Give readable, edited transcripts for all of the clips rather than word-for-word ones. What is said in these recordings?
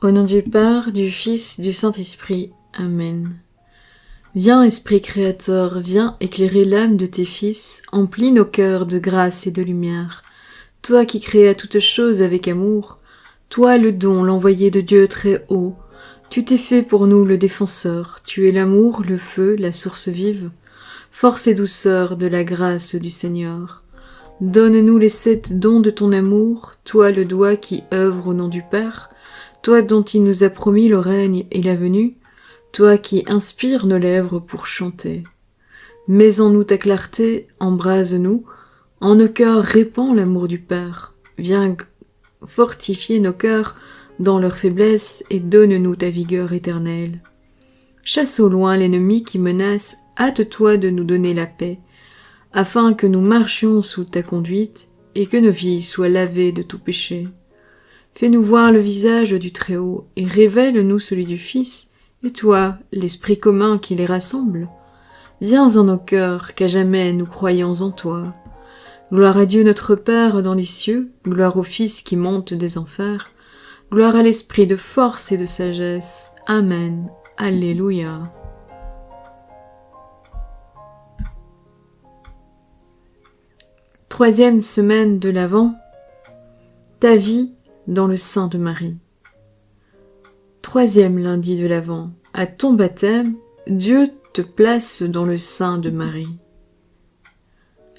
Au nom du Père, du Fils, du Saint-Esprit. Amen. Viens, Esprit Créateur, viens éclairer l'âme de tes fils, emplis nos cœurs de grâce et de lumière. Toi qui créas toutes choses avec amour, toi le don, l'envoyé de Dieu très haut, tu t'es fait pour nous le défenseur, tu es l'amour, le feu, la source vive, force et douceur de la grâce du Seigneur. Donne-nous les 7 dons de ton amour, toi le doigt qui œuvre au nom du Père, toi dont il nous a promis le règne et la venue, toi qui inspires nos lèvres pour chanter. Mets en nous ta clarté, embrase-nous, en nos cœurs répands l'amour du Père. Viens fortifier nos cœurs dans leur faiblesse et donne-nous ta vigueur éternelle. Chasse au loin l'ennemi qui menace, hâte-toi de nous donner la paix, afin que nous marchions sous ta conduite et que nos vies soient lavées de tout péché. Fais-nous voir le visage du Très-Haut et révèle-nous celui du Fils, et toi, l'Esprit commun qui les rassemble. Viens en nos cœurs, qu'à jamais nous croyons en toi. Gloire à Dieu notre Père dans les cieux, gloire au Fils qui monte des enfers, gloire à l'Esprit de force et de sagesse. Amen. Alléluia. Troisième semaine de l'Avent, ta vie dans le sein de Marie. Troisième lundi de l'Avent, à ton baptême, Dieu te place dans le sein de Marie.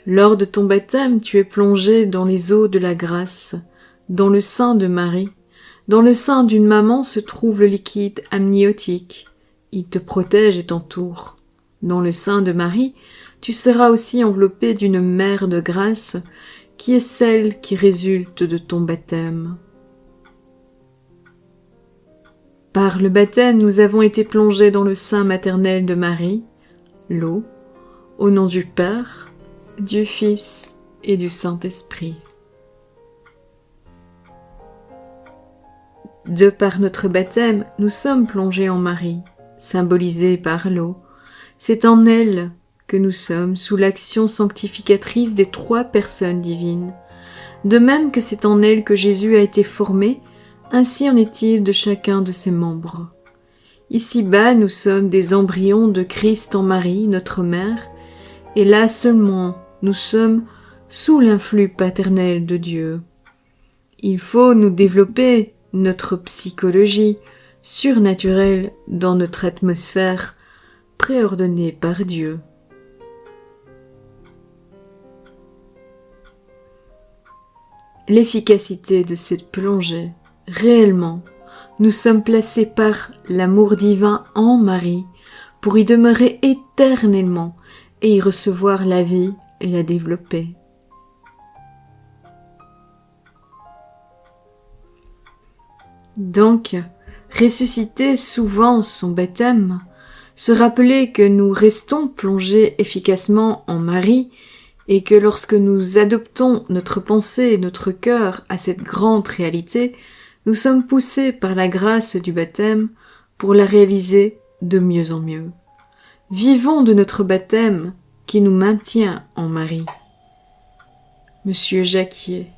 Lors de ton baptême, tu es plongé dans les eaux de la grâce, dans le sein de Marie. Dans le sein d'une maman se trouve le liquide amniotique. Il te protège et t'entoure. Dans le sein de Marie, tu seras aussi enveloppé d'une mer de grâce qui est celle qui résulte de ton baptême. Par le baptême, nous avons été plongés dans le sein maternel de Marie, l'eau, au nom du Père, du Fils et du Saint-Esprit. De par notre baptême, nous sommes plongés en Marie, symbolisés par l'eau. C'est en elle que nous sommes sous l'action sanctificatrice des 3 personnes divines. De même que c'est en elle que Jésus a été formé, ainsi en est-il de chacun de ses membres. Ici-bas, nous sommes des embryons de Christ en Marie, notre mère, et là seulement nous sommes sous l'influx paternel de Dieu. Il faut nous développer notre psychologie surnaturelle dans notre atmosphère préordonnée par Dieu. L'efficacité de cette plongée. Réellement, nous sommes placés par l'amour divin en Marie pour y demeurer éternellement et y recevoir la vie et la développer. Donc, ressusciter souvent son baptême, se rappeler que nous restons plongés efficacement en Marie et que lorsque nous adoptons notre pensée et notre cœur à cette grande réalité, nous sommes poussés par la grâce du baptême pour la réaliser de mieux en mieux. Vivons de notre baptême qui nous maintient en Marie. Monsieur Jacquier.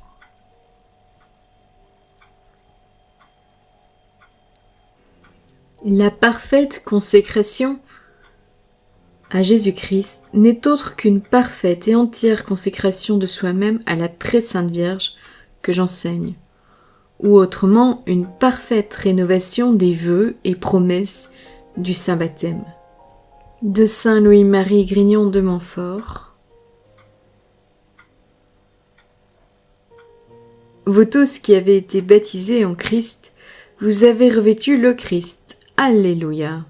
La parfaite consécration à Jésus-Christ n'est autre qu'une parfaite et entière consécration de soi-même à la très sainte Vierge que j'enseigne, ou autrement une parfaite rénovation des vœux et promesses du Saint Baptême. De Saint Louis-Marie Grignon de Montfort. Vous tous qui avez été baptisés en Christ, vous avez revêtu le Christ. Alléluia.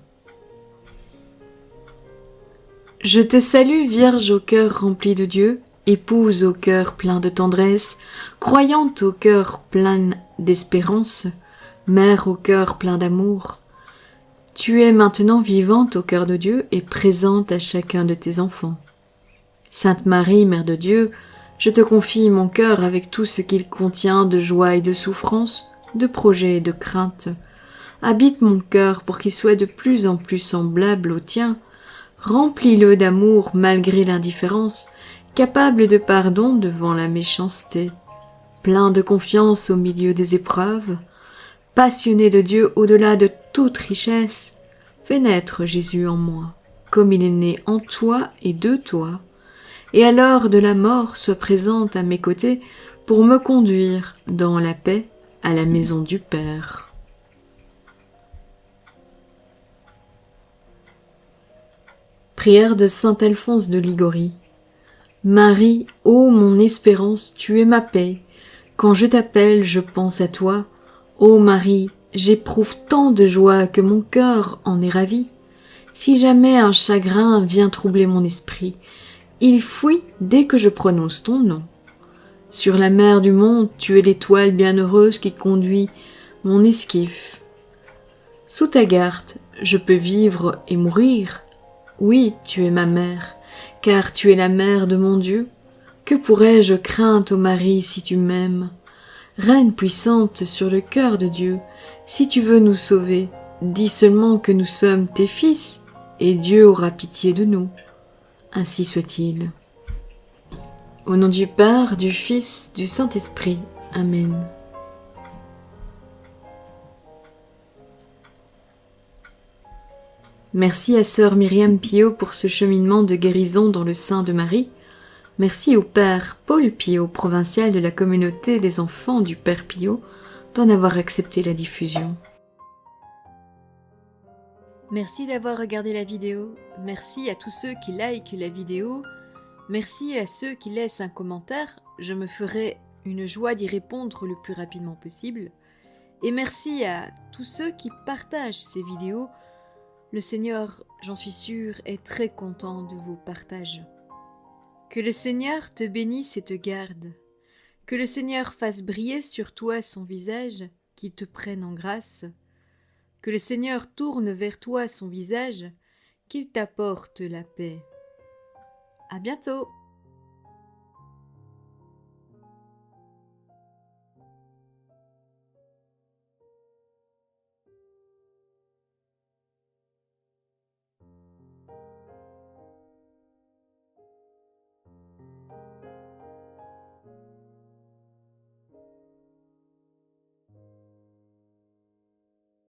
Je te salue, Vierge au cœur rempli de Dieu, épouse au cœur plein de tendresse, croyante au cœur plein d'espérance, mère au cœur plein d'amour. Tu es maintenant vivante au cœur de Dieu et présente à chacun de tes enfants. Sainte Marie, Mère de Dieu, je te confie mon cœur avec tout ce qu'il contient de joie et de souffrance, de projets et de crainte. Habite mon cœur pour qu'il soit de plus en plus semblable au tien. Remplis-le d'amour malgré l'indifférence, capable de pardon devant la méchanceté, plein de confiance au milieu des épreuves, passionné de Dieu au-delà de toute richesse, fais naître Jésus en moi, comme il est né en toi et de toi, et à l'heure de la mort sois présente à mes côtés pour me conduire dans la paix à la maison du Père. Prière de saint Alphonse de Ligorie. Marie, ô mon espérance, tu es ma paix. Quand je t'appelle, je pense à toi. Ô Marie, j'éprouve tant de joie que mon cœur en est ravi. Si jamais un chagrin vient troubler mon esprit, il fuit dès que je prononce ton nom. Sur la mer du monde, tu es l'étoile bienheureuse qui conduit mon esquif. Sous ta garde, je peux vivre et mourir. Oui, tu es ma mère, car tu es la mère de mon Dieu. Que pourrais-je craindre, ô Marie, si tu m'aimes? Reine puissante sur le cœur de Dieu, si tu veux nous sauver, dis seulement que nous sommes tes fils, et Dieu aura pitié de nous. Ainsi soit-il. Au nom du Père, du Fils, du Saint-Esprit. Amen. Merci à sœur Myriam Piot pour ce cheminement de guérison dans le sein de Marie. Merci au Père Paul Piot, provincial de la communauté des enfants du Père Piot, d'en avoir accepté la diffusion. Merci d'avoir regardé la vidéo. Merci à tous ceux qui likent la vidéo. Merci à ceux qui laissent un commentaire. Je me ferai une joie d'y répondre le plus rapidement possible. Et merci à tous ceux qui partagent ces vidéos. Le Seigneur, j'en suis sûre, est très content de vos partages. Que le Seigneur te bénisse et te garde. Que le Seigneur fasse briller sur toi son visage, qu'il te prenne en grâce. Que le Seigneur tourne vers toi son visage, qu'il t'apporte la paix. À bientôt!